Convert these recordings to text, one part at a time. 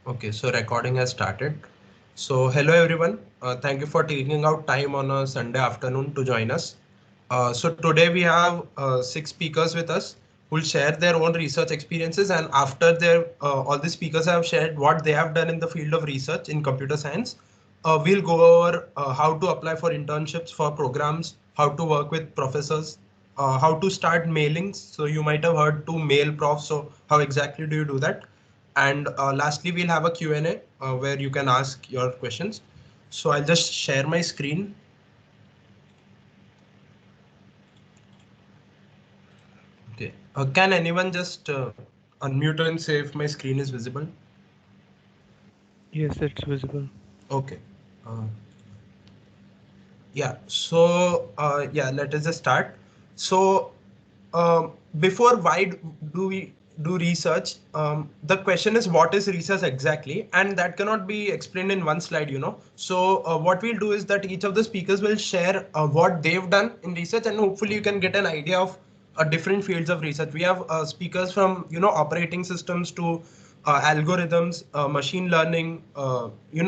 Okay, so recording has started. So hello everyone. Thank you for taking out time on a Sunday afternoon to join us. So today we have six speakers with us who will share their own research experiences, and after their all the speakers have shared what they have done in the field of research in computer science, we'll go over how to apply for internships for programs, how to work with professors, how to start mailings. So you might have heard to mail prof. So how exactly do you do that? And lastly, we'll have a Q&A where you can ask your questions. So I'll just share my screen. Okay. Can anyone just unmute and say if my screen is visible? Yes, it's visible. Okay. Uh, yeah. Let us just start. So before do we do research, the question is what is research exactly, and that cannot be explained in one slide, so what we'll do is that each of the speakers will share what they've done in research, and hopefully you can get an idea of different fields of research. We have speakers from operating systems to algorithms, machine learning,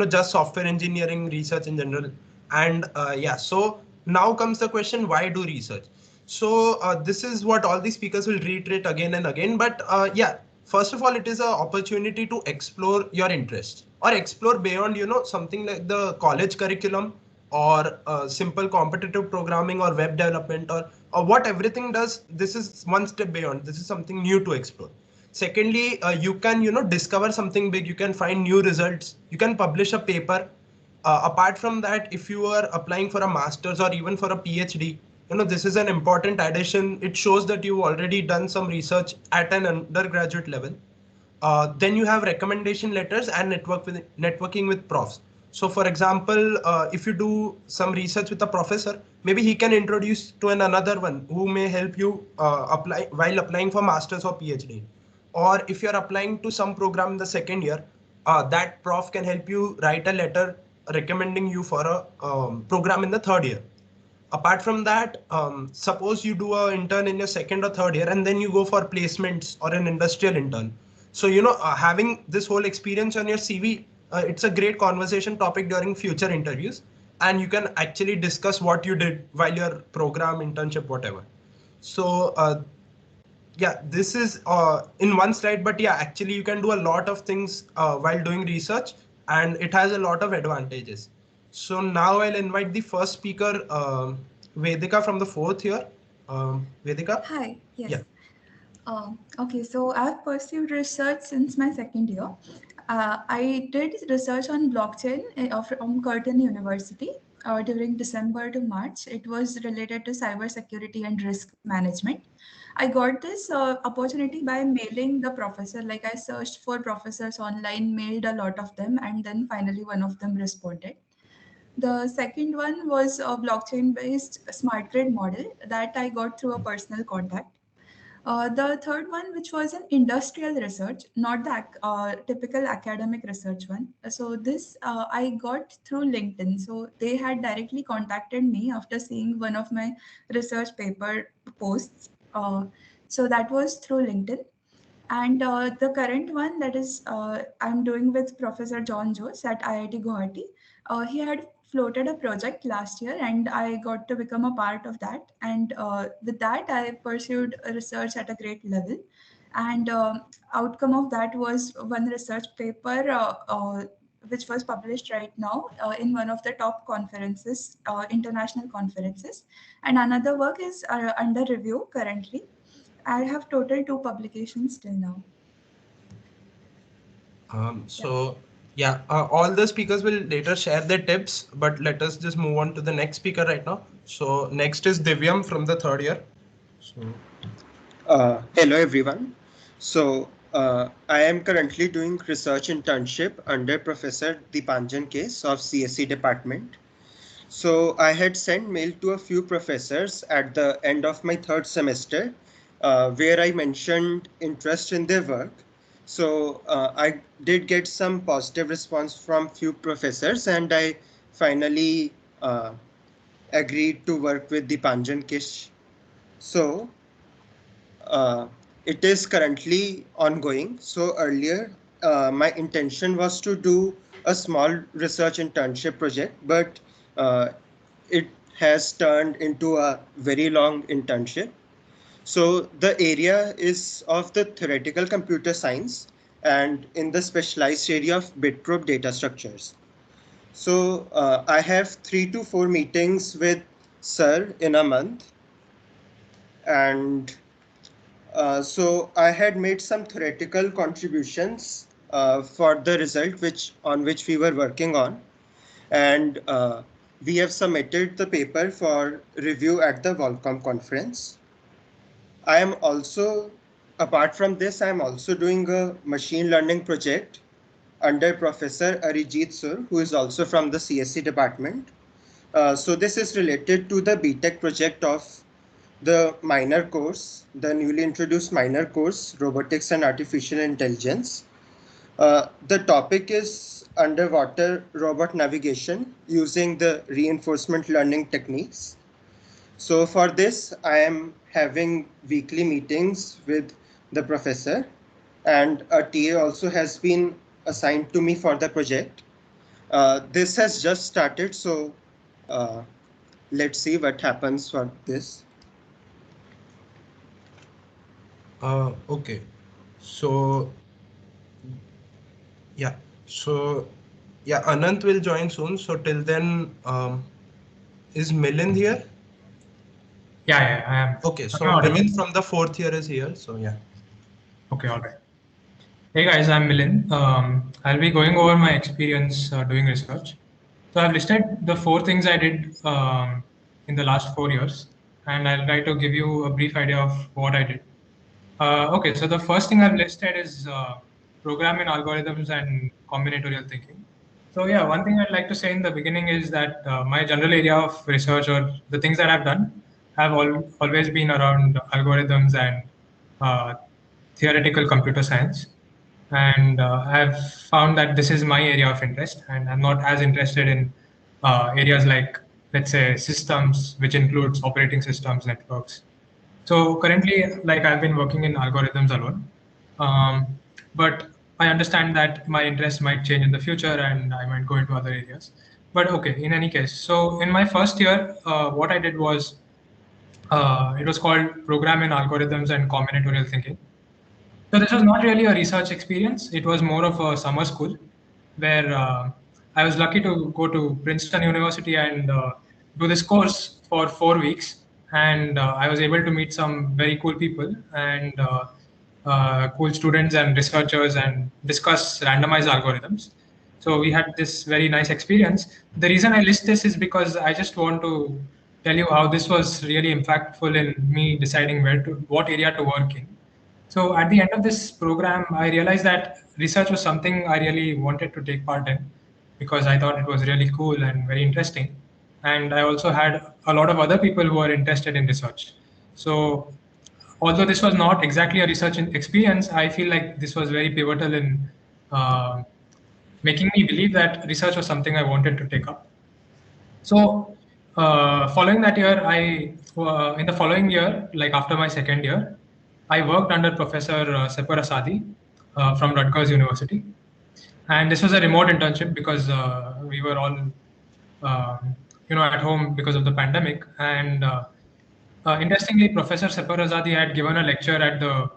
just software engineering research in general. And yeah, so now comes the question, why do research? So this is what all the speakers will reiterate again and again. But yeah, first of all, it is an opportunity to explore your interests or explore beyond, something like the college curriculum or simple competitive programming or web development or what everything does. This is one step beyond. This is something new to explore. Secondly, you can, discover something big. You can find new results. You can publish a paper. Apart from that, if you are applying for a master's or even for a PhD, this is an important addition. It shows that you've already done some research at an undergraduate level. Then you have recommendation letters and networking with profs. So for example, if you do some research with a professor, maybe he can introduce to another one who may help you apply while applying for masters or PhD. Or if you're applying to some program in the second year, that prof can help you write a letter recommending you for a program in the third year. Apart from that, suppose you do a intern in your second or third year and then you go for placements or an industrial intern. So having this whole experience on your CV, it's a great conversation topic during future interviews, and you can actually discuss what you did while your program, internship, whatever. So yeah, this is in one slide, but yeah, actually you can do a lot of things while doing research, and it has a lot of advantages. So now I'll invite the first speaker, Vedika from the fourth year. Vedika? Hi, Yeah. yes. Okay, so I've pursued research since my second year. I did research on blockchain from Curtin University during December to March. It was related to cybersecurity and risk management. I got this opportunity by mailing the professor. Like I searched for professors online, mailed a lot of them, and then finally one of them responded. The second one was a blockchain based smart grid model that I got through a personal contact. The third one, which was an industrial research, not the typical academic research one. So this I got through LinkedIn. So they had directly contacted me after seeing one of my research paper posts. So that was through LinkedIn. And the current one that is I'm doing with Professor John Jose at IIT Guwahati. He had floated a project last year, and I got to become a part of that. And with that, I pursued research at a great level. And outcome of that was one research paper. Which was published right now in one of the top conferences, international conferences. And another work is under review currently. I have total two publications till now. Yeah. So yeah, all the speakers will later share their tips, but let us just move on to the next speaker right now. So next is Divyam from the third year. So Hello everyone. I am currently doing research internship under Professor Dipanjan Case of CSE department. So I had sent mail to a few professors at the end of my third semester, where I mentioned interest in their work. So I did get some positive response from few professors, and I finally agreed to work with Dipanjan Kish. So uh, it is currently ongoing. So earlier my intention was to do a small research internship project, but it has turned into a very long internship. So the area is of the theoretical computer science and in the specialized area of bit probe data structures. So I have 3 to 4 meetings with Sir in a month. And so I had made some theoretical contributions for the result on which we were working on. And we have submitted the paper for review at the Volcom conference. I am also, apart from this, I am also doing a machine learning project under Professor Arijit Sur, who is also from the CSE department. So this is related to the BTech project of the minor course, the newly introduced minor course, Robotics and Artificial Intelligence. The topic is underwater robot navigation using the reinforcement learning techniques. So for this, I am having weekly meetings with the professor, and a TA also has been assigned to me for the project. This has just started, so let's see what happens for this. Okay. So yeah. So yeah, Anant will join soon. So till then, is Milind here? Yeah, I am. Okay, so Milind from the 4th year is here. So yeah. Okay, all right. Hey guys, I'm Milind. I'll be going over my experience doing research. So I've listed the 4 things I did in the last 4 years, and I'll try to give you a brief idea of what I did. Okay, so the first thing I've listed is programming algorithms and combinatorial thinking. So yeah, one thing I'd like to say in the beginning is that my general area of research, or the things that I've done, have always been around algorithms and theoretical computer science. And I've found that this is my area of interest, and I'm not as interested in areas like, let's say, systems, which includes operating systems, networks. So currently, like, I've been working in algorithms alone, but I understand that my interest might change in the future and I might go into other areas. But okay, in any case, so in my first year, what I did was, it was called Program in Algorithms and Combinatorial Thinking. So this was not really a research experience. It was more of a summer school where I was lucky to go to Princeton University and do this course for 4 weeks. And I was able to meet some very cool people and cool students and researchers and discuss randomized algorithms. So we had this very nice experience. The reason I list this is because I just want to tell you how this was really impactful in me deciding what area to work in. So at the end of this program, I realized that research was something I really wanted to take part in because I thought it was really cool and very interesting. And I also had a lot of other people who are interested in research. So although this was not exactly a research experience, I feel like this was very pivotal in making me believe that research was something I wanted to take up. So following that year, in the following year, like after my second year, I worked under Professor Separ Asadi from Rutgers University. And this was a remote internship because we were all, at home because of the pandemic. And interestingly, Professor Separ Asadi had given a lecture at the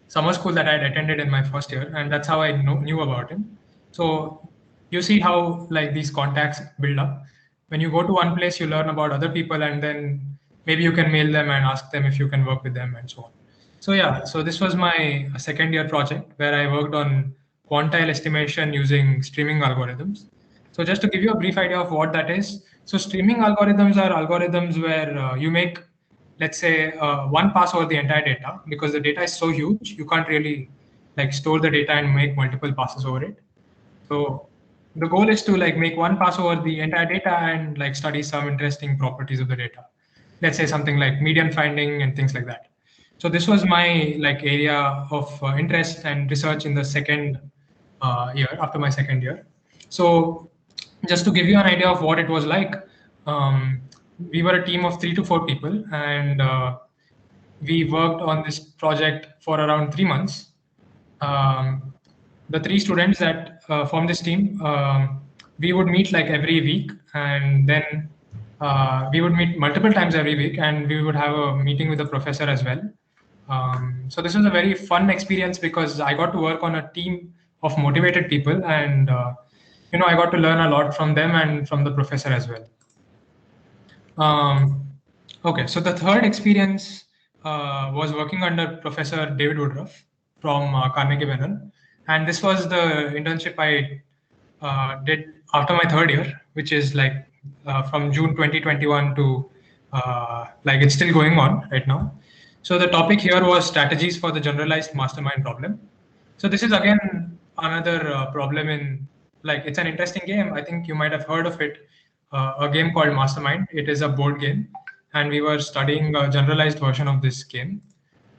summer school that I had attended in my first year. And that's how I knew about him. So you see how like these contacts build up. When you go to one place, you learn about other people, and then maybe you can mail them and ask them if you can work with them and so on. So yeah, so this was my second year project where I worked on quantile estimation using streaming algorithms. So just to give you a brief idea of what that is. So streaming algorithms are algorithms where you make, let's say, one pass over the entire data, because the data is so huge, you can't really like store the data and make multiple passes over it. So the goal is to like make one pass over the entire data and like study some interesting properties of the data. Let's say something like median finding and things like that. So this was my like area of interest and research in the second year, after my second year. So just to give you an idea of what it was like, we were a team of 3 to 4 people, and we worked on this project for around 3 months. the three students that form this team, we would meet like every week, and then we would meet multiple times every week, and we would have a meeting with the professor as well. So this was a very fun experience because I got to work on a team of motivated people, and I got to learn a lot from them and from the professor as well. Okay, so the third experience was working under Professor David Woodruff from Carnegie Mellon, and this was the internship I did after my third year, which is like from June 2021 to like it's still going on right now. So the topic here was strategies for the generalized mastermind problem. So this is again another problem in like it's an interesting game. I think you might have heard of it. A game called Mastermind. It is a board game, and we were studying a generalized version of this game.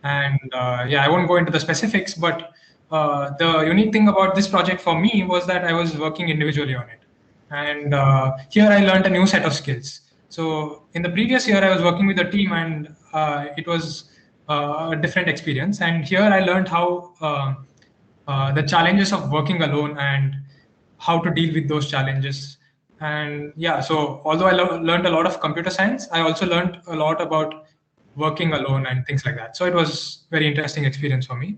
And yeah, I won't go into the specifics, but the unique thing about this project for me was that I was working individually on it. And here I learned a new set of skills. So in the previous year, I was working with a team, and it was a different experience. And here I learned how the challenges of working alone and how to deal with those challenges. And yeah, so although I learned a lot of computer science, I also learned a lot about working alone and things like that. So it was very interesting experience for me.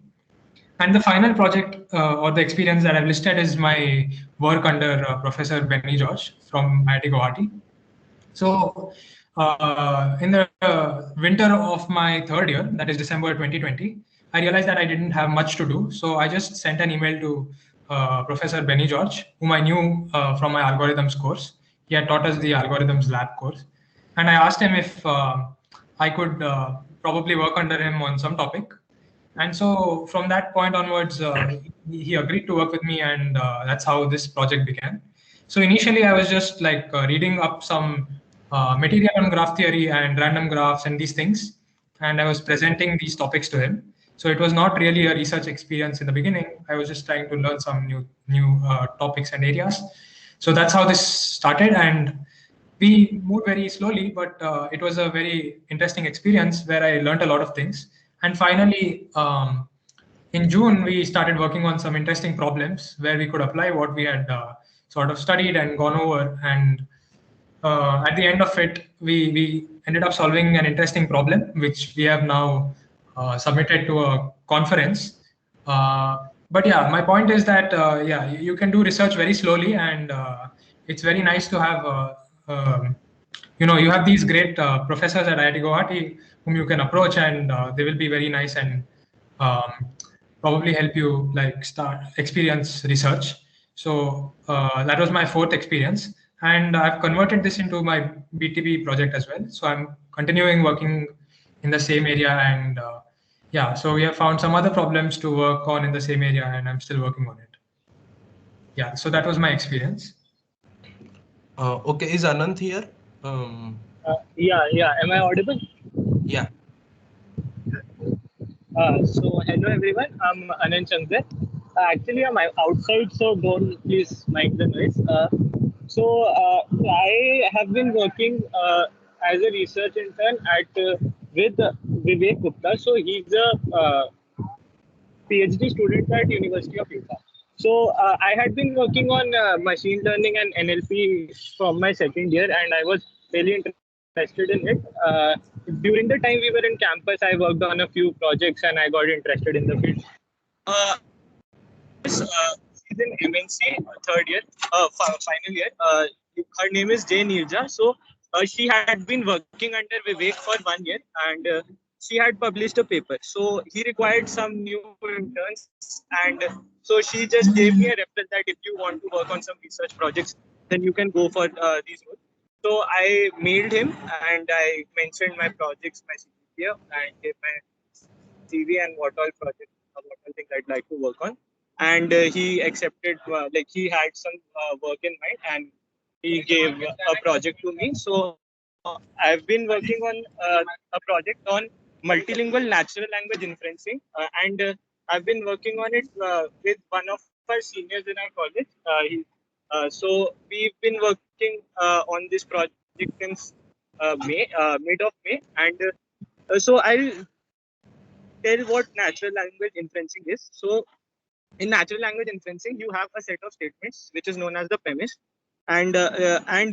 And the final project or the experience that I've listed is my work under Professor Benny George from IIT Guwahati. So in the winter of my third year, that is December 2020, I realized that I didn't have much to do. So I just sent an email to Professor Benny George, whom I knew from my algorithms course. He had taught us the algorithms lab course. And I asked him if I could probably work under him on some topic. And so from that point onwards, he agreed to work with me, and that's how this project began. So initially, I was just like reading up some material on graph theory and random graphs and these things, and I was presenting these topics to him. So it was not really a research experience in the beginning. I was just trying to learn some new topics and areas. So that's how this started, and we moved very slowly, but it was a very interesting experience where I learned a lot of things. And finally, in June, we started working on some interesting problems where we could apply what we had sort of studied and gone over. And at the end of it, we ended up solving an interesting problem, which we have now submitted to a conference. But yeah, my point is that yeah, you can do research very slowly, and it's very nice to have you have these great professors at IIT Guwahati whom you can approach, and they will be very nice and um, probably help you like start experience research. So that was my fourth experience, and I've converted this into my BTB project as well. So I'm continuing working in the same area, and yeah, so we have found some other problems to work on in the same area, and I'm still working on it. Yeah, so that was my experience. Okay, is Anant here? Yeah. Am I audible? Yeah. So hello everyone. I'm Anand Shankar. Actually, I'm outside, so don't please mind the noise. I have been working as a research intern with Vivek Gupta. So he's a PhD student at University of Utah. So I had been working on machine learning and NLP from my second year, and I was really interested in it. During the time we were in campus, I worked on a few projects, and I got interested in the field. She's in MNC, third year, final year. Her name is Jay Nirja. So she had been working under Vivek for 1 year, and she had published a paper. So he required some new interns, and so she just gave me a reference that if you want to work on some research projects, then you can go for these roles. So I mailed him, and I mentioned my projects, my CPA, and gave my CV and what all projects, what all things I'd like to work on. And he accepted, like he had some work in mind, and he gave a project to me. So I've been working on a project on multilingual natural language inferencing, and I've been working on it with one of our seniors in our college. So we've been working on this project since mid of May, and so I'll tell what natural language inferencing is. So in natural language inferencing, you have a set of statements which is known as the premise, and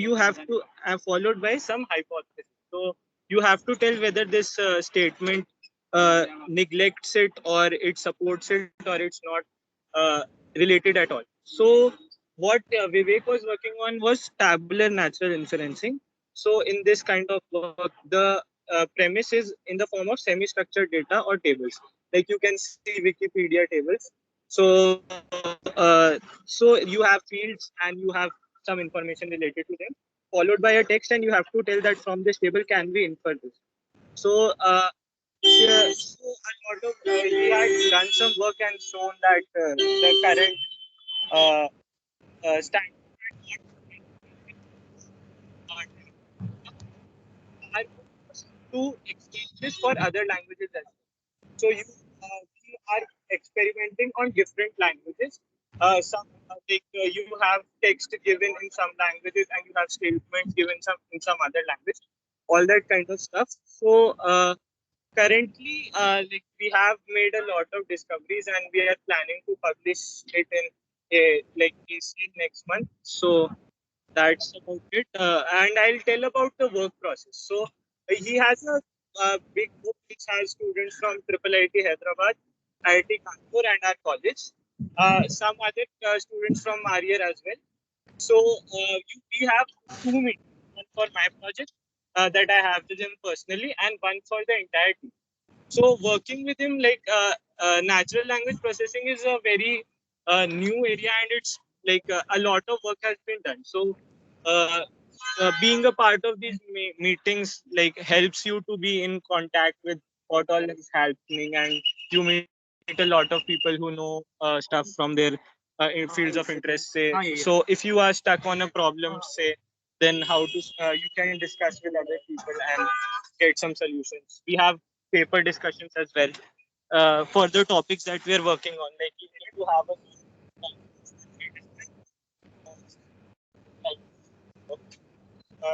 you have to followed by some hypothesis. So you have to tell whether this statement neglects it or it supports it or it's not related at all. So what Vivek was working on was tabular natural inferencing. So in this kind of work, the premise is in the form of semi-structured data or tables. Like you can see Wikipedia tables. So so you have fields and you have some information related to them, followed by a text, and you have to tell that from this table can we infer this. So yeah, so a lot of he had done some work and shown that the current standard are to exchange this for other languages as well. So we are experimenting on different languages. Some you have text given in some languages and you have statements given some in some other language, all that kind of stuff. So currently, like we have made a lot of discoveries and we are planning to publish it in like AC next month. So that's about it. And I'll tell about the work process. So he has a big group which has students from IIIT Hyderabad, IIT Kanpur, and our college. Some other students from Aryer as well. So we have two meetings, one for my project that I have with him personally, and one for the entire team. So working with him, like natural language processing is a very new area, and it's like a lot of work has been done. So uh, being a part of these meetings like helps you to be in contact with what all is happening, and you meet a lot of people who know stuff from their fields of interest. Say, so if you are stuck on a problem, say, then how to you can discuss with other people and get some solutions. We have paper discussions as well for the topics that we are working on. Like you need to have a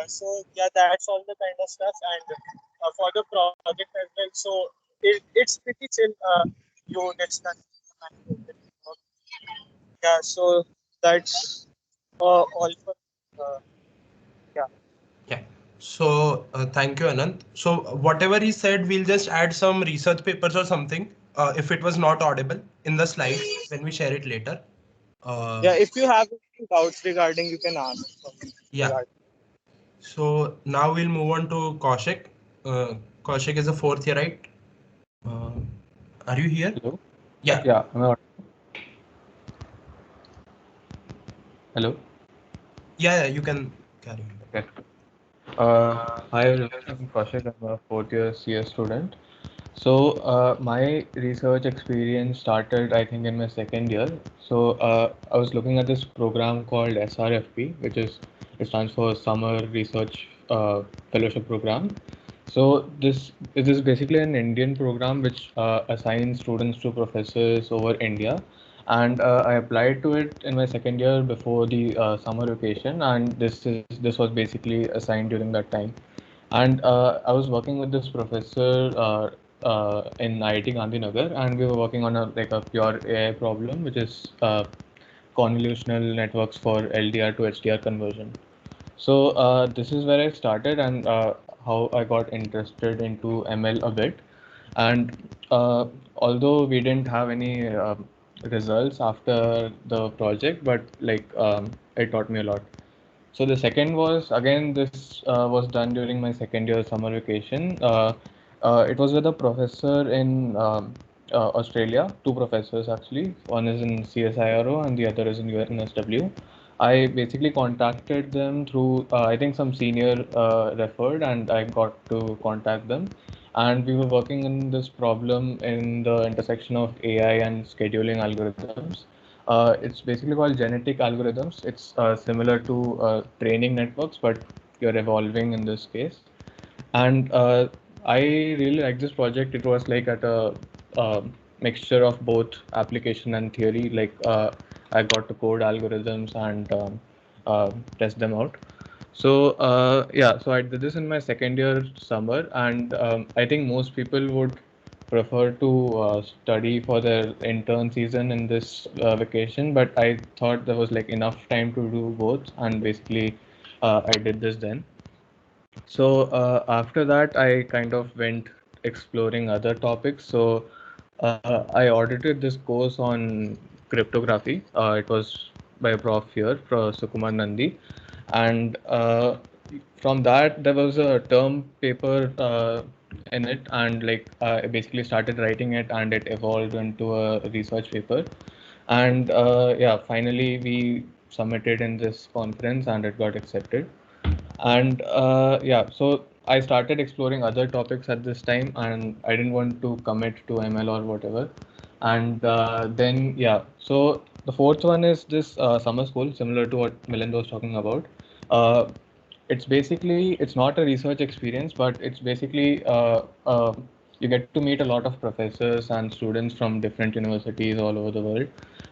so yeah, that's all the kind of stuff, and for the project as well. So it's pretty chill. You discuss. Yeah, so that's all for uh, yeah. Yeah. So thank you, Anant. So whatever he said, we'll just add some research papers or something if it was not audible in the slides when we share it later. Yeah, if you have any doubts regarding, you can ask. Yeah. So now we'll move on to Kaushik. Kaushik is a fourth year, right? Are you here? Hello? Yeah. Yeah, hello? Yeah, you can carry on. Okay. Hi everyone, I'm Kaushik. I'm a fourth year CS student. So my research experience started, I think, in my second year. So I was looking at this program called SRFP, it stands for Summer Research Fellowship Program. So this is basically an Indian program which assigns students to professors over India, and I applied to it in my second year before the summer vacation, and this was basically assigned during that time. And I was working with this professor in IIT Gandhinagar, and we were working on a pure AI problem, which is convolutional networks for LDR to HDR conversion. So this is where I started, and how I got interested into ML a bit. And although we didn't have any results after the project, but it taught me a lot. So the second was, again, this was done during my second year summer vacation. It was with a professor in Australia, two professors actually. One is in CSIRO and the other is in UNSW. I basically contacted them through, I think some senior referred, and I got to contact them. And we were working in this problem in the intersection of AI and scheduling algorithms. It's basically called genetic algorithms. It's similar to training networks, but you're evolving in this case. And I really like this project. It was like at a mixture of both application and theory. I got to code algorithms and test them out. So yeah, so I did this in my second year summer, and I think most people would prefer to study for their intern season in this vacation, but I thought there was like enough time to do both, and basically I did this then. So after that, I kind of went exploring other topics. So I audited this course on cryptography. It was by a prof here, Prof. Sukumar Nandi, and from that there was a term paper in it, and like I basically started writing it, and it evolved into a research paper. And yeah, finally we submitted in this conference, and it got accepted. And yeah, so I started exploring other topics at this time, and I didn't want to commit to ML or whatever. And then yeah, so the fourth one is this summer school, similar to what Milind was talking about. uh, it's not a research experience, but it's basically you get to meet a lot of professors and students from different universities all over the world,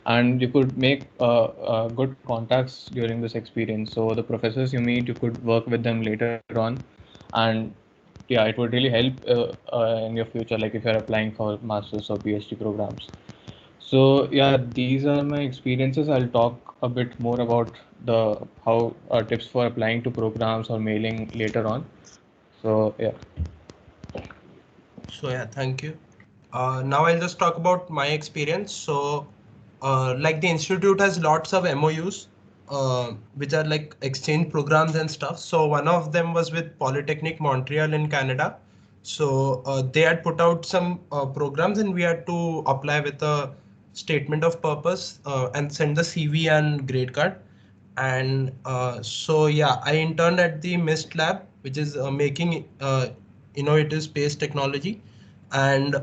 and you could make good contacts during this experience. So the professors you meet, you could work with them later on, and yeah, it would really help in your future, like if you're applying for masters or PhD programs. So yeah, these are my experiences. I'll talk a bit more about the how tips for applying to programs or mailing later on. So yeah. So yeah, thank you. Now I'll just talk about my experience. So like the institute has lots of MOUs, which are like exchange programs and stuff. So one of them was with Polytechnic Montreal in Canada. So they had put out some programs, and we had to apply with a statement of purpose and send the CV and grade card. And so yeah, I interned at the MIST lab, which is making innovative space technology. And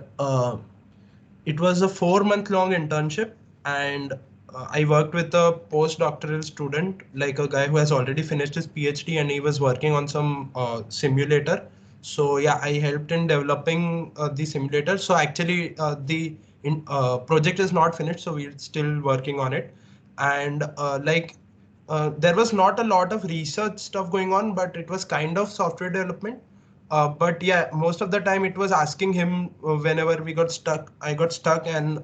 it was a 4-month long internship. And I worked with a postdoctoral student, like a guy who has already finished his PhD, and he was working on some simulator. So yeah, I helped in developing the simulator. So actually the project is not finished, so we're still working on it. And there was not a lot of research stuff going on, but it was kind of software development. But yeah, most of the time it was asking him whenever we got stuck. I got stuck, and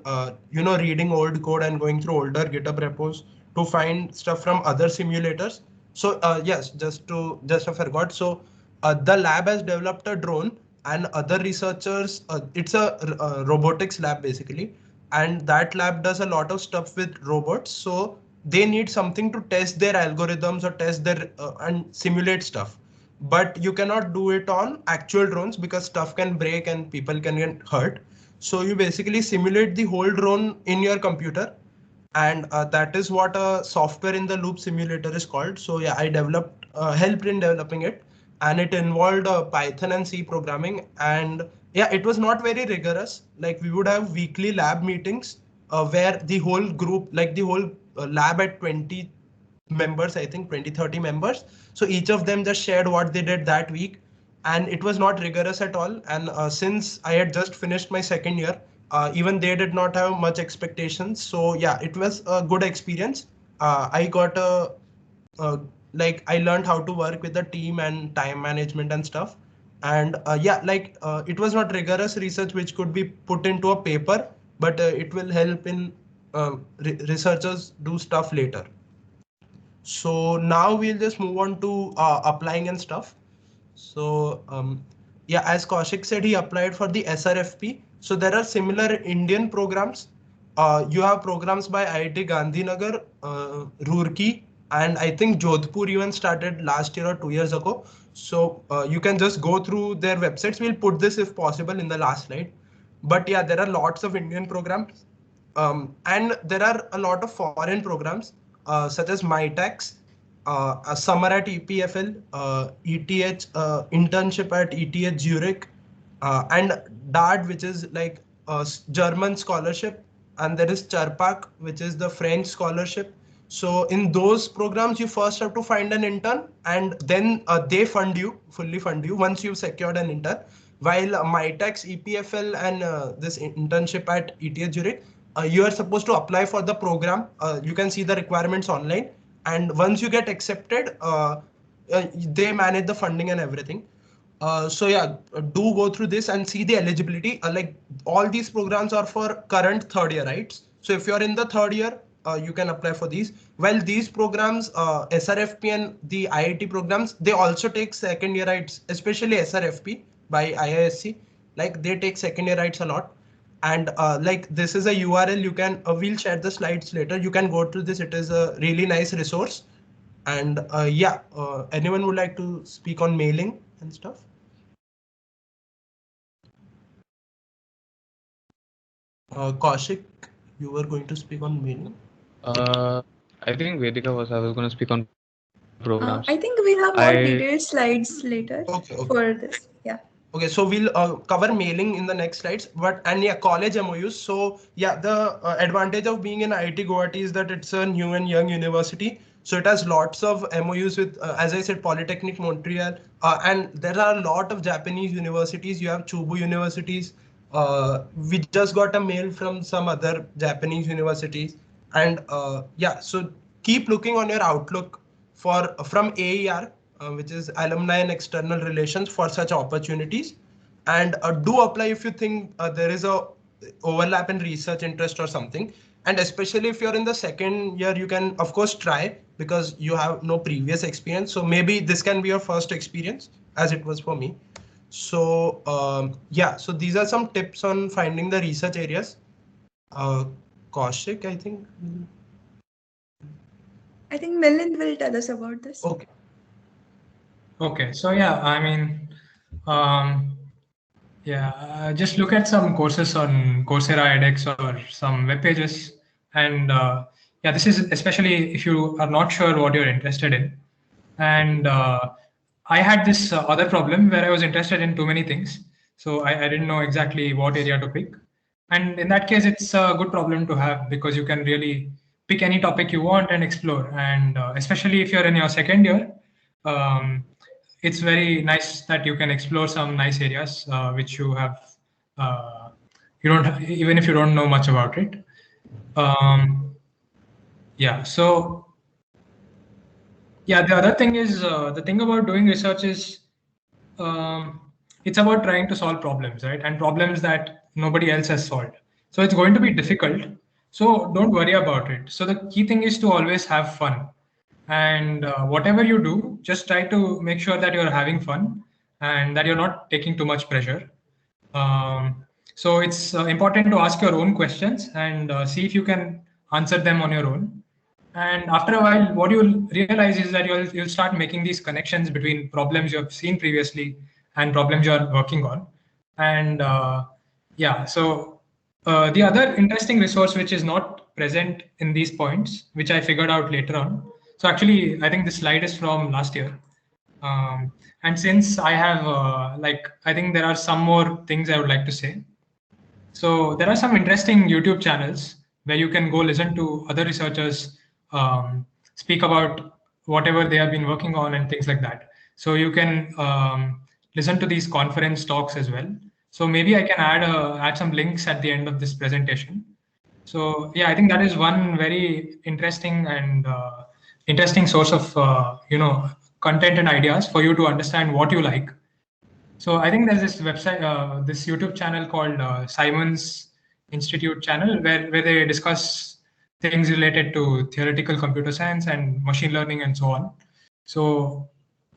reading old code and going through older GitHub repos to find stuff from other simulators. So yes, just I forgot. So the lab has developed a drone, and other researchers. It's a robotics lab basically, and that lab does a lot of stuff with robots. So they need something to test their algorithms or test their and simulate stuff, but you cannot do it on actual drones because stuff can break and people can get hurt. So you basically simulate the whole drone in your computer, and that is what a software in the loop simulator is called. So yeah, I helped in developing it, and it involved Python and C programming. And yeah, it was not very rigorous. Like we would have weekly lab meetings where the whole group, like the whole lab at 20 members, I think 20-30 members. So each of them just shared what they did that week, and it was not rigorous at all. And since I had just finished my second year, even they did not have much expectations. So yeah, it was a good experience. I got uh, I learned how to work with the team and time management and stuff. And yeah, it was not rigorous research which could be put into a paper, but it will help in researchers do stuff later. So now we'll just move on to applying and stuff. So yeah, as Kaushik said, he applied for the SRFP. So there are similar Indian programs. You have programs by IIT Gandhinagar, Roorkee, and I think Jodhpur even started last year or 2 years ago. So you can just go through their websites. We'll put this if possible in the last slide. But yeah, there are lots of Indian programs. And there are a lot of foreign programs such as MyTax, a summer at EPFL, ETH internship at ETH Zurich, and DARD, which is like a German scholarship, and there is Charpak, which is the French scholarship. So in those programs, you first have to find an intern, and then they fully fund you once you've secured an intern. While MyTax, EPFL, and this internship at ETH Zurich, you are supposed to apply for the program. You can see the requirements online, and once you get accepted, they manage the funding and everything. So yeah, do go through this and see the eligibility. all these programs are for current third year, right? So if you're in the third year, you can apply for these. Well, these programs, SRFP and the IIT programs, they also take second year rights, especially SRFP by IISc. Like they take second year rights a lot. And like this is a URL, you can, we'll share the slides later. You can go to this. It is a really nice resource. And yeah, anyone would like to speak on mailing and stuff? Kaushik, you were going to speak on mailing. I think Vedika was. I was going to speak on programs. I think we have more detailed slides later for this. Yeah. Okay, so we'll cover mailing in the next slides, but and yeah, college MOUs. So yeah, the advantage of being in IIT Guwahati is that it's a new and young university. So it has lots of MOUs with, as I said, Polytechnic Montreal, and there are a lot of Japanese universities. You have Chubu universities. We just got a mail from some other Japanese universities, and yeah, so keep looking on your Outlook for from AER. Which is Alumni and External Relations, for such opportunities. And do apply if you think there is a overlap in research interest or something. And especially if you're in the second year, you can of course try, because you have no previous experience. So maybe this can be your first experience, as it was for me. So yeah, so these are some tips on finding the research areas. Kaushik, I think Milind will tell us about this. Okay. Okay, so yeah, I mean, just look at some courses on Coursera, edX, or some web pages. And yeah, this is especially if you are not sure what you're interested in. And I had this other problem where I was interested in too many things. So I didn't know exactly what area to pick. And in that case, it's a good problem to have, because you can really pick any topic you want and explore. And especially if you're in your second year, it's very nice that you can explore some nice areas which you have, you don't, even if you don't know much about it. Yeah, so yeah, the other thing is, the thing about doing research is it's about trying to solve problems, right? And problems that nobody else has solved. So it's going to be difficult. So don't worry about it. So the key thing is to always have fun. And whatever you do, just try to make sure that you're having fun and that you're not taking too much pressure. So it's important to ask your own questions and see if you can answer them on your own. And after a while, what you'll realize is that you'll start making these connections between problems you have seen previously and problems you're working on. And yeah, so the other interesting resource which is not present in these points, which I figured out later on. So actually, I think this slide is from last year. And since I have, I think there are some more things I would like to say. So there are some interesting YouTube channels where you can go listen to other researchers speak about whatever they have been working on and things like that. So you can listen to these conference talks as well. So maybe I can add some links at the end of this presentation. So yeah, I think that is one very interesting and interesting source of content and ideas for you to understand what you like. So I think there's this website, this YouTube channel called Simon's Institute channel, where they discuss things related to theoretical computer science and machine learning and so on. So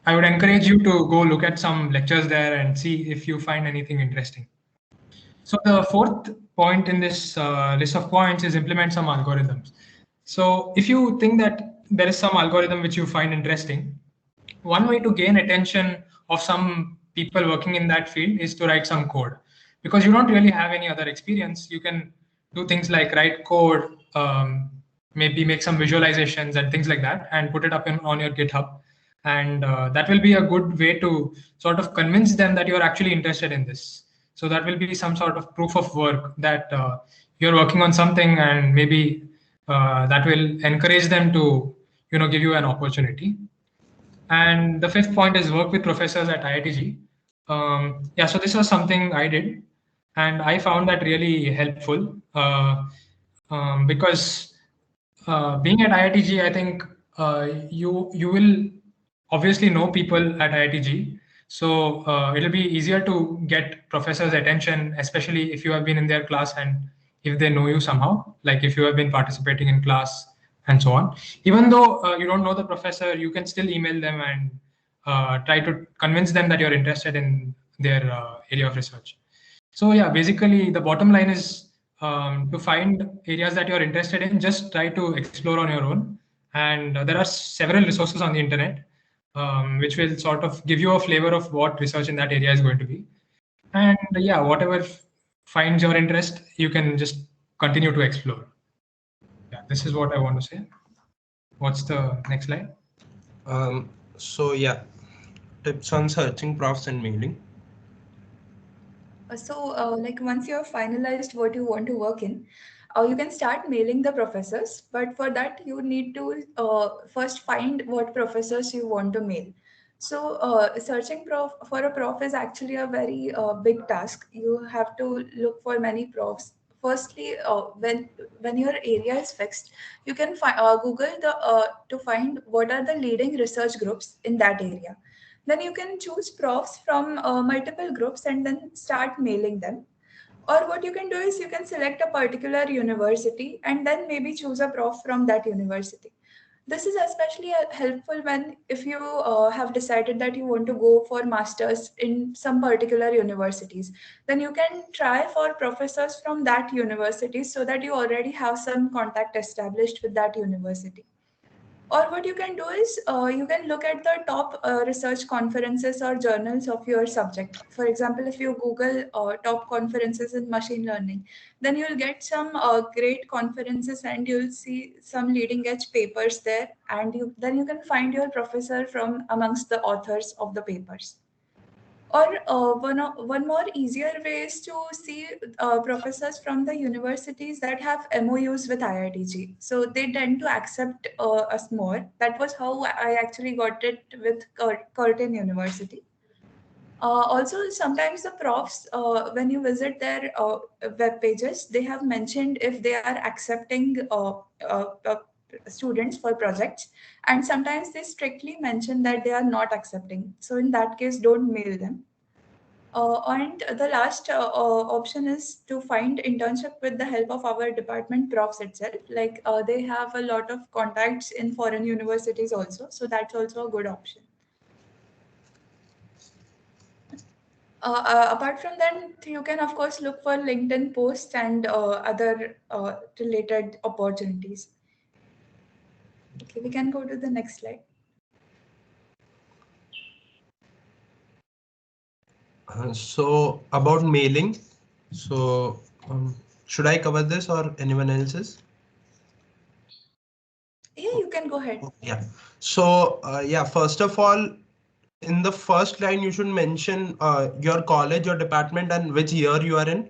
I would encourage you to go look at some lectures there and see if you find anything interesting. So the fourth point in this list of points is implement some algorithms. So if you think that there is some algorithm which you find interesting, one way to gain attention of some people working in that field is to write some code, because you don't really have any other experience. You can do things like write code, maybe make some visualizations and things like that, and put it up on your GitHub. And that will be a good way to sort of convince them that you're actually interested in this. So that will be some sort of proof of work that you're working on something, and maybe that will encourage them to, give you an opportunity. And the fifth point is work with professors at IITG. Yeah, so this was something I did, and I found that really helpful because being at IITG, I think you will obviously know people at IITG, So it'll be easier to get professors' attention, especially if you have been in their class and if they know you somehow, like if you have been participating in class and so on. Even though you don't know the professor, you can still email them and try to convince them that you're interested in their area of research. So yeah, basically the bottom line is to find areas that you're interested in, just try to explore on your own. And there are several resources on the internet which will sort of give you a flavor of what research in that area is going to be. And yeah, whatever finds your interest, you can just continue to explore. Yeah, this is what I want to say. What's the next slide? So yeah, tips on searching profs and mailing. Like once you have finalized what you want to work in, you can start mailing the professors. But for that, you need to first find what professors you want to mail. So searching for a prof is actually a very big task. You have to look for many profs. Firstly, when your area is fixed, you can Google to find what are the leading research groups in that area. Then you can choose profs from multiple groups and then start mailing them. Or what you can do is you can select a particular university and then maybe choose a prof from that university. This is especially helpful when if you have decided that you want to go for masters in some particular universities, then you can try for professors from that university so that you already have some contact established with that university. Or what you can do is you can look at the top research conferences or journals of your subject. For example, if you Google top conferences in machine learning, then you'll get some great conferences and you'll see some leading edge papers there, and then you can find your professor from amongst the authors of the papers. Or one more easier way is to see professors from the universities that have MOUs with IITG. So they tend to accept us more. That was how I actually got it with Curtin University. Also, sometimes the profs, when you visit their web pages, they have mentioned if they are accepting students for projects, and sometimes they strictly mention that they are not accepting. So in that case, don't mail them. And the last option is to find internship with the help of our department profs itself. Like they have a lot of contacts in foreign universities also, so that's also a good option. Apart from that, you can of course look for LinkedIn posts and other related opportunities. Okay, we can go to the next slide. So about mailing, so should I cover this or anyone else's? Yeah, you can go ahead. Yeah. So yeah, first of all, in the first line, you should mention your college, your department, and which year you are in.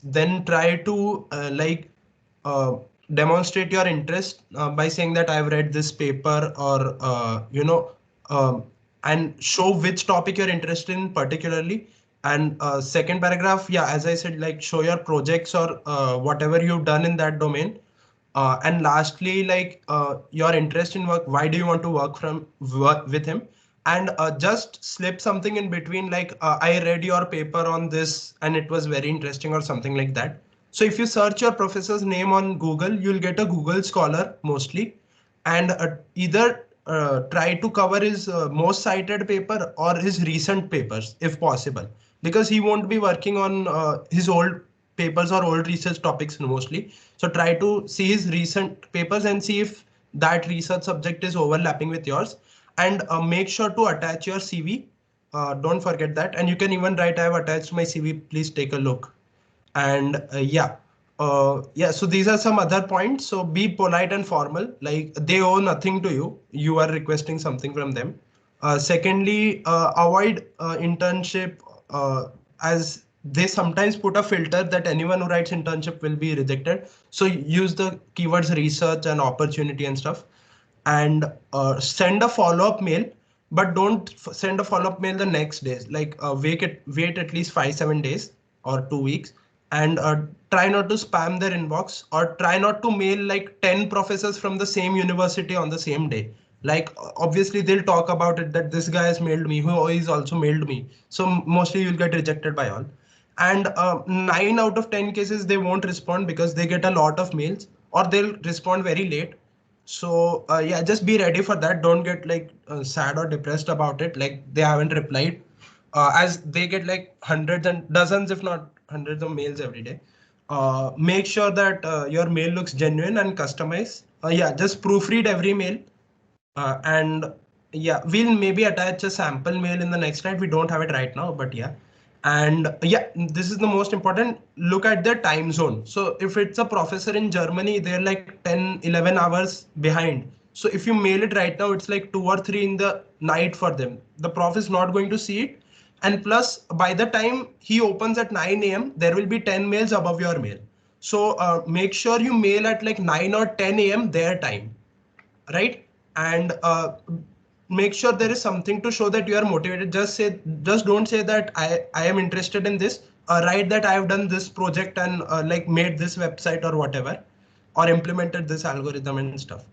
Then try to demonstrate your interest by saying that I've read this paper, or and show which topic you're interested in particularly. And second paragraph, yeah, as I said, like show your projects or whatever you've done in that domain. And lastly, like your interest in work, why do you want to work with him? And just slip something in between, like I read your paper on this and it was very interesting, or something like that. So if you search your professor's name on Google, you'll get a Google Scholar mostly, and either try to cover his most cited paper or his recent papers if possible, because he won't be working on his old papers or old research topics mostly. So try to see his recent papers and see if that research subject is overlapping with yours, and make sure to attach your CV. Don't forget that. And you can even write, I have attached my CV, please take a look. And so these are some other points. So be polite and formal, like they owe nothing to you, you are requesting something from them. Secondly, avoid internship, as they sometimes put a filter that anyone who writes internship will be rejected. So use the keywords research and opportunity and stuff. And send a follow-up mail, but don't send a follow-up mail the next day. Like wait at least 5-7 days or 2 weeks, and try not to spam their inbox, or try not to mail like 10 professors from the same university on the same day. Like obviously they'll talk about it that this guy has mailed me, who is also mailed me. So mostly you'll get rejected by all. And 9 out of 10 cases they won't respond because they get a lot of mails, or they'll respond very late. So yeah, just be ready for that. Don't get like sad or depressed about it, like they haven't replied, as they get like hundreds and dozens, if not hundreds of mails every day. Make sure that your mail looks genuine and customized. Yeah, just proofread every mail. And yeah, we'll maybe attach a sample mail in the next slide. We don't have it right now, but yeah. And yeah, this is the most important. Look at the time zone. So if it's a professor in Germany, they're like 10, 11 hours behind. So if you mail it right now, it's like 2 or 3 in the night for them. The prof is not going to see it. And plus, by the time he opens at 9 a.m., there will be 10 mails above your mail. So make sure you mail at like 9 or 10 a.m. their time, right? And make sure there is something to show that you are motivated. Just don't say that I am interested in this. Write that I have done this project and like made this website or whatever, or implemented this algorithm and stuff.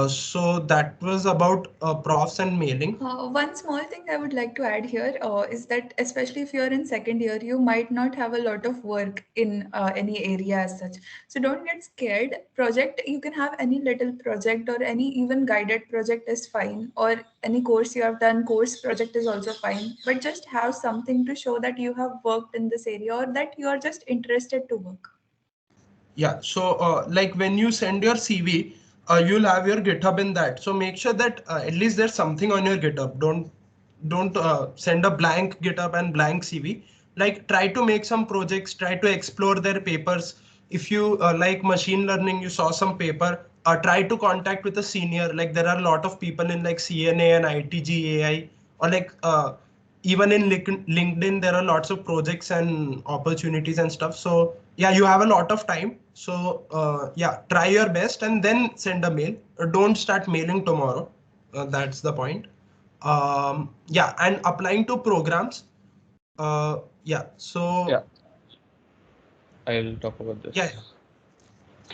So that was about profs and mailing. One small thing I would like to add here is that especially if you're in second year, you might not have a lot of work in any area as such. So don't get scared. Project, you can have any little project or any even guided project is fine, or any course you have done, course project is also fine. But just have something to show that you have worked in this area or that you are just interested to work. Yeah, so like when you send your CV, you'll have your GitHub in that. So make sure that at least there's something on your GitHub. Don't send a blank GitHub and blank CV. Like try to make some projects, try to explore their papers. If you like machine learning, you saw some paper, try to contact with a senior. Like there are a lot of people in like CNA and ITGAI, or like even in LinkedIn, there are lots of projects and opportunities and stuff. So yeah, you have a lot of time. So yeah, try your best and then send a mail. Don't start mailing tomorrow. That's the point. Yeah, and applying to programs. Yeah, so Yeah, I'll talk about this. yeah.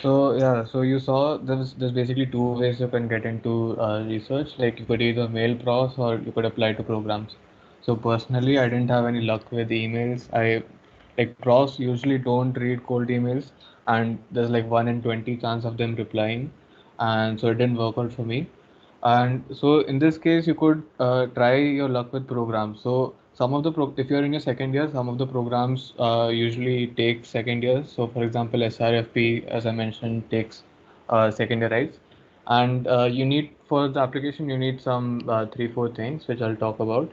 So yeah, so you saw there's basically two ways you can get into research. Like you could either mail profs or you could apply to programs. So personally, I didn't have any luck with emails. I like profs usually don't read cold emails, and there's like 1 in 20 chance of them replying, and so it didn't work out for me. And so in this case, you could try your luck with programs. So some of the if you're in your second year, some of the programs usually take second year. So for example, SRFP, as I mentioned, takes second year, right? And you need for the application, you need some 3-4 things, which I'll talk about.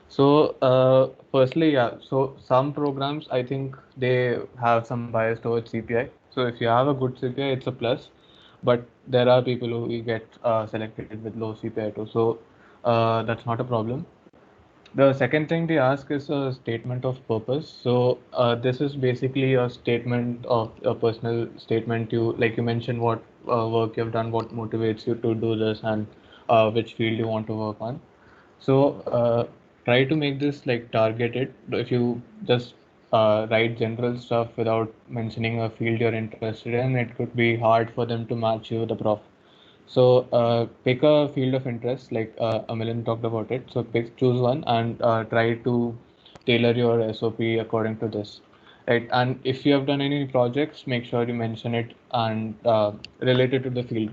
So firstly, yeah, so some programs, I think they have some bias towards CPI. So if you have a good CPI, it's a plus, but there are people who get selected with low CPI too. So that's not a problem. The second thing they ask is a statement of purpose. So this is basically a statement of a personal statement. You like you mentioned what work you've done, what motivates you to do this, and which field you want to work on. So try to make this like targeted. If you just write general stuff without mentioning a field you're interested in, it could be hard for them to match you with a prof. So pick a field of interest, like Amilin talked about it. So choose one and try to tailor your SOP according to this. Right. And if you have done any projects, make sure you mention it and relate it to the field,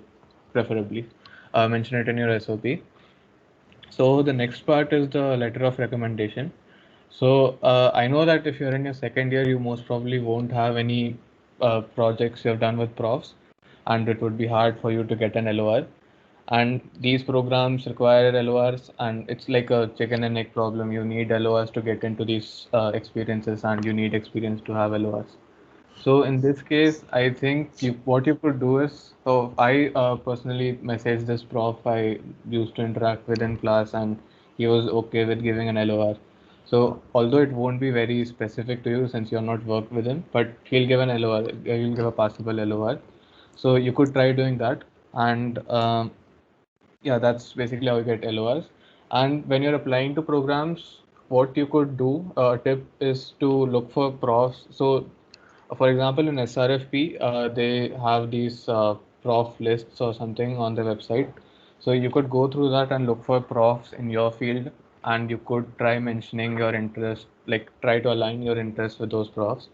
preferably. Mention it in your SOP. So the next part is the letter of recommendation. So I know that if you're in your second year, you most probably won't have any projects you have done with profs, and it would be hard for you to get an LOR. And these programs require LORs, and it's like a chicken and egg problem. You need LORs to get into these experiences, and you need experience to have LORs. So in this case, I think what you could do is, so I personally messaged this prof I used to interact with in class, and he was okay with giving an LOR. So although it won't be very specific to you since you're not worked with him, but he'll give an LOR, he'll give a passable LOR. So you could try doing that. And yeah, that's basically how you get LORs. And when you're applying to programs, what you could do, a tip is to look for profs. So for example, in SRFP, they have these prof lists or something on their website. So you could go through that and look for profs in your field, and you could try mentioning your interest, like try to align your interest with those profs.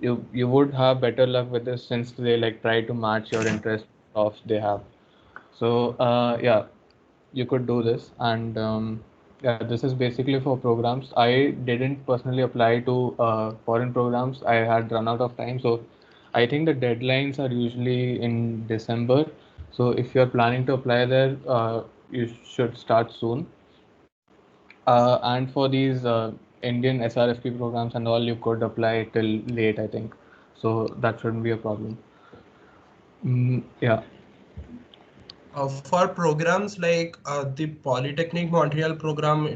You would have better luck with this since they like try to match your interest profs they have. So yeah, you could do this, and yeah, this is basically for programs. I didn't personally apply to foreign programs. I had run out of time, so I think the deadlines are usually in December. So if you're planning to apply there, you should start soon. And for these Indian SRFP programs and all, you could apply till late, I think. So that shouldn't be a problem. Yeah. For programs like the Polytechnic Montreal program,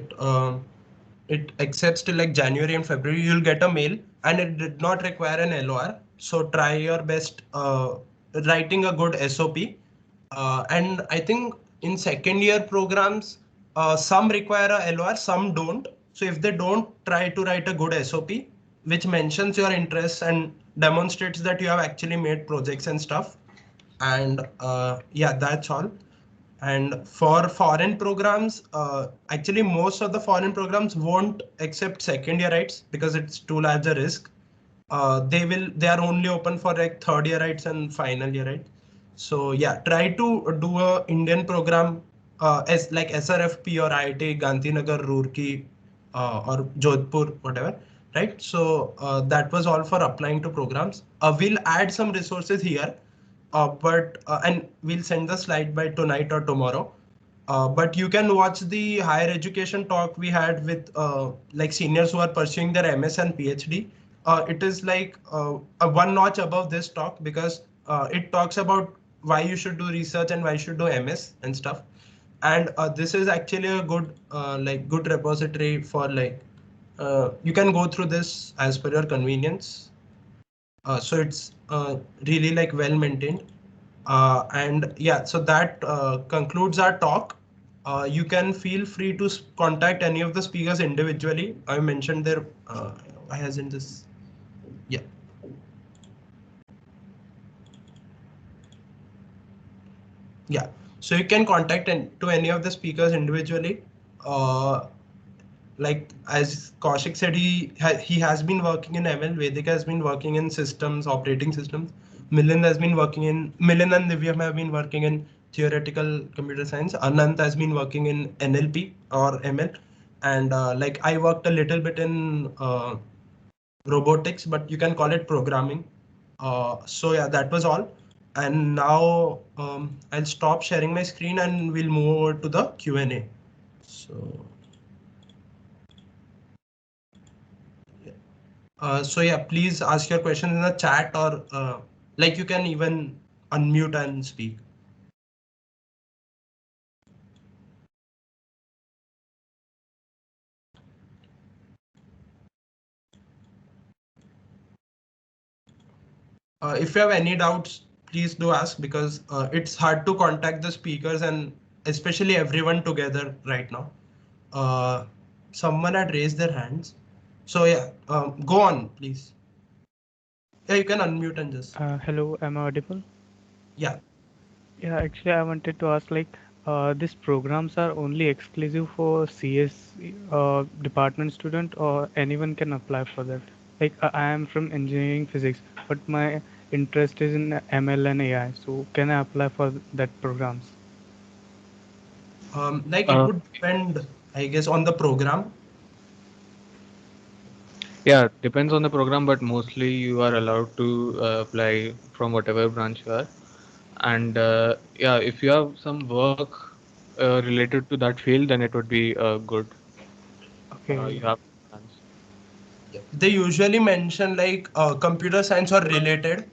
it accepts till like January and February. You'll get a mail, and it did not require an LOR. So try your best writing a good SOP. And I think in second year programs, some require a LOR, some don't. So if they don't, try to write a good SOP which mentions your interests and demonstrates that you have actually made projects and stuff. And yeah, that's all. And for foreign programs, actually most of the foreign programs won't accept second year rights because it's too large a risk. They are only open for like third year rights and final year rights. So yeah, try to do a Indian program as like SRFP or IIT Gandhinagar, Roorkee, or Jodhpur, whatever. Right. So that was all for applying to programs. We'll add some resources here, and we'll send the slide by tonight or tomorrow. But you can watch the higher education talk we had with like seniors who are pursuing their MS and PhD. It is like a one notch above this talk because it talks about why you should do research and why you should do MS and stuff. And this is actually a good like good repository for like you can go through this as per your convenience. So it's really like well maintained. And yeah, so that concludes our talk. You can feel free to contact any of the speakers individually. I mentioned their why hasn't this? Yeah. Yeah. So you can contact to any of the speakers individually. Like as Kaushik said, he has been working in ML. Vedic has been working in systems, operating systems. Milind and Divyam have been working in theoretical computer science. Anant has been working in NLP or ML, and like I worked a little bit in robotics, but you can call it programming. So yeah, that was all. And now I'll stop sharing my screen and we'll move over to the Q&A. So yeah, please ask your questions in the chat or like you can even unmute and speak. If you have any doubts, please do ask because it's hard to contact the speakers and especially everyone together right now. Someone had raised their hands. So yeah, go on, please. Yeah, you can unmute and just. Hello, am I audible? Yeah. Yeah, actually, I wanted to ask these programs are only exclusive for CS department student or anyone can apply for that? Like, I am from engineering physics, but my interest is in ML and AI. So, can I apply for that programs? Like it would depend, I guess, on the program. Yeah, depends on the program, but mostly you are allowed to apply from whatever branch you are. And yeah, if you have some work related to that field, then it would be good. Okay. You have plans. They usually mention like computer science or related.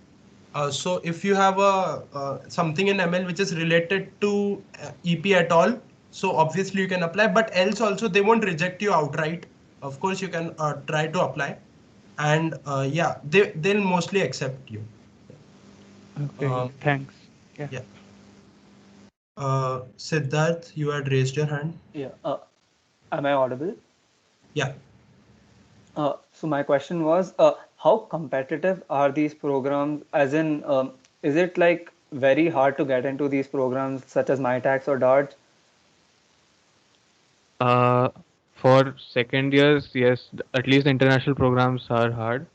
So if you have a something in ML which is related to EP at all, so obviously you can apply. But else also they won't reject you outright. Of course you can try to apply, and yeah, they'll mostly accept you. Okay. Thanks. Yeah. Yeah. Siddharth, you had raised your hand. Yeah. Am I audible? Yeah. So my question was, how competitive are these programs? As in, is it like very hard to get into these programs such as MyTax or Dodge? For second years, yes, at least the international programs are hard.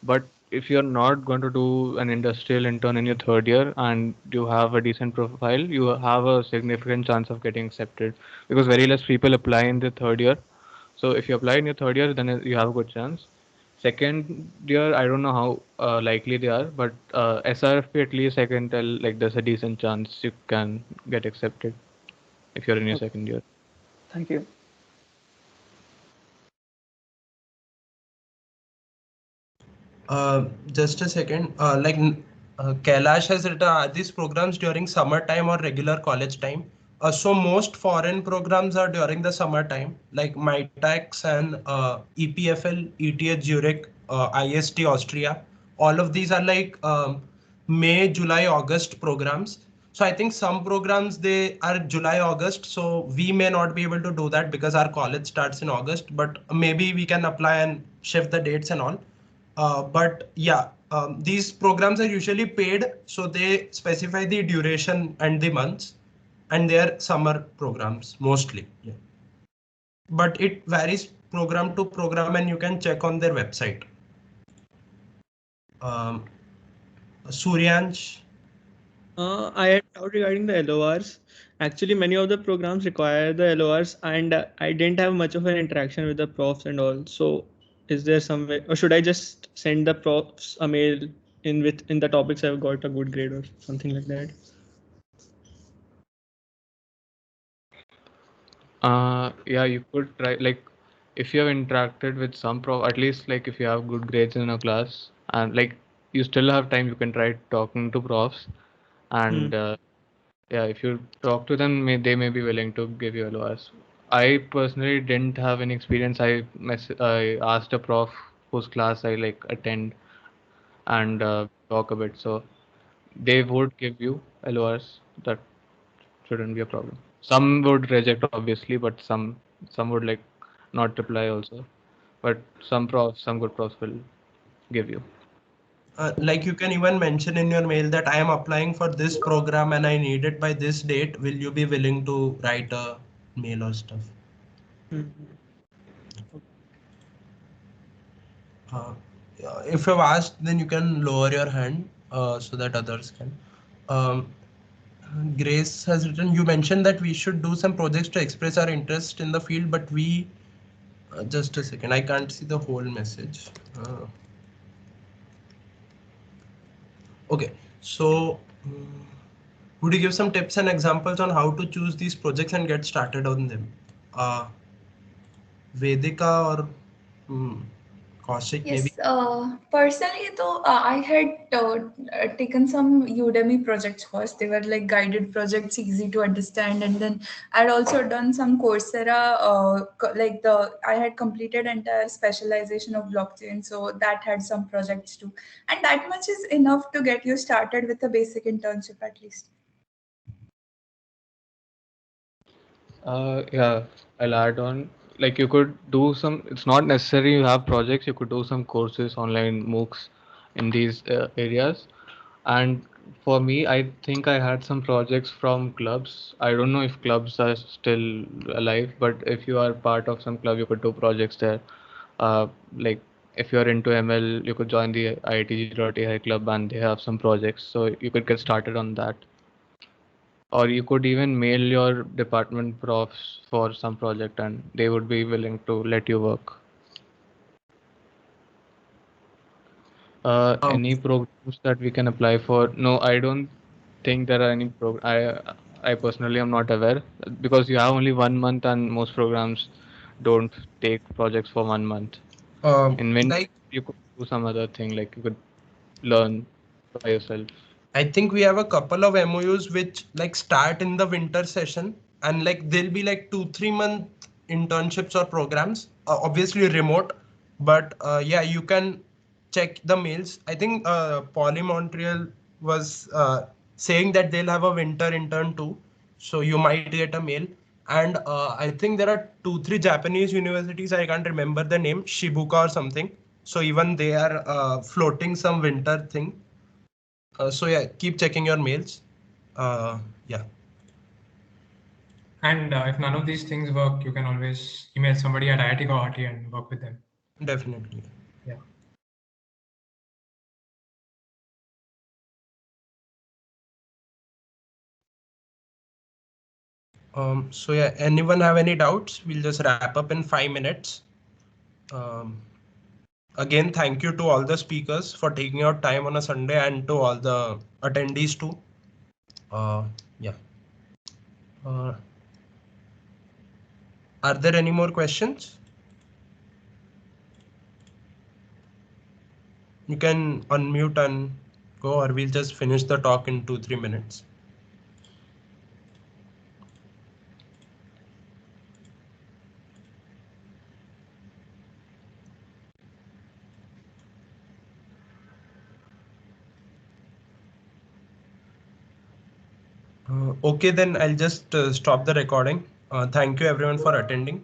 But if you're not going to do an industrial intern in your third year and you have a decent profile, you have a significant chance of getting accepted because very less people apply in the third year. So if you apply in your third year, then you have a good chance. Second year, I don't know how likely they are, but SRFP at least I can tell like there's a decent chance you can get accepted if you're in your Okay. second year. Thank you. Just a second. Kailash has written, are these programs during summertime or regular college time? So most foreign programs are during the summertime, like MyTax and EPFL, ETH Zurich, IST Austria. All of these are like May, July, August programs. So I think some programs they are July, August. So we may not be able to do that because our college starts in August, but maybe we can apply and shift the dates and all. But yeah, these programs are usually paid, so they specify the duration and the months, and they are summer programs mostly. Yeah. But it varies program to program, and you can check on their website. Um, Suryansh. I had doubt regarding the LORs. Actually, many of the programs require the LORs, and I didn't have much of an interaction with the profs and all. So, is there some way, or should I just send the profs a mail in the topics I've got a good grade or something like that? Yeah, you could try like if you have interacted with some prof, at least like if you have good grades in a class and like you still have time, you can try talking to profs and yeah, if you talk to them, they may be willing to give you LOS. I personally didn't have any experience. I asked a prof whose class I like attend and talk a bit, so they would give you LOS. That shouldn't be a problem. Some would reject obviously, but some would like not reply also. But some good profs will give you. Like you can even mention in your mail that I am applying for this program and I need it by this date. Will you be willing to write a mail or stuff? If you've asked, then you can lower your hand so that others can. Um, Grace has written, you mentioned that we should do some projects to express our interest in the field, but we, just a second, I can't see the whole message. Okay, so would you give some tips and examples on how to choose these projects and get started on them? Vedika or Kaushik, maybe? Yes, personally though, I had taken some Udemy projects first. They were like guided projects, easy to understand, and then I'd also done some Coursera. I had completed entire specialization of blockchain, so that had some projects too, and that much is enough to get you started with a basic internship at least. Yeah, I'll add on. Like you could do some. It's not necessary you have projects. You could do some courses, online MOOCs, in these areas. And for me, I think I had some projects from clubs. I don't know if clubs are still alive, but if you are part of some club, you could do projects there. Like if you are into ML, you could join the IITG.ai club, and they have some projects, so you could get started on that. Or you could even mail your department profs for some project and they would be willing to let you work. Any programs that we can apply for? No, I don't think there are any I personally am not aware because you have only 1 month and most programs don't take projects for 1 month. In Mint, Like you could do some other thing like you could learn by yourself. I think we have a couple of MOUs which like start in the winter session and like they'll be like 2-3 month internships or programs, obviously remote, but yeah, you can check the mails. I think Poly Montreal was saying that they'll have a winter intern too, so you might get a mail. And I think there are 2-3 Japanese universities, I can't remember the name, Shibuka or something. So even they are floating some winter thing. So yeah, keep checking your mails. Yeah. And if none of these things work, you can always email somebody at IIT Guwahati and work with them. Definitely. Yeah. So yeah, anyone have any doubts? We'll just wrap up in 5 minutes. Again, thank you to all the speakers for taking out time on a Sunday and to all the attendees too. Yeah. Are there any more questions? You can unmute and go, or we'll just finish the talk in 2-3 minutes. Okay, then I'll just stop the recording. Thank you everyone for attending.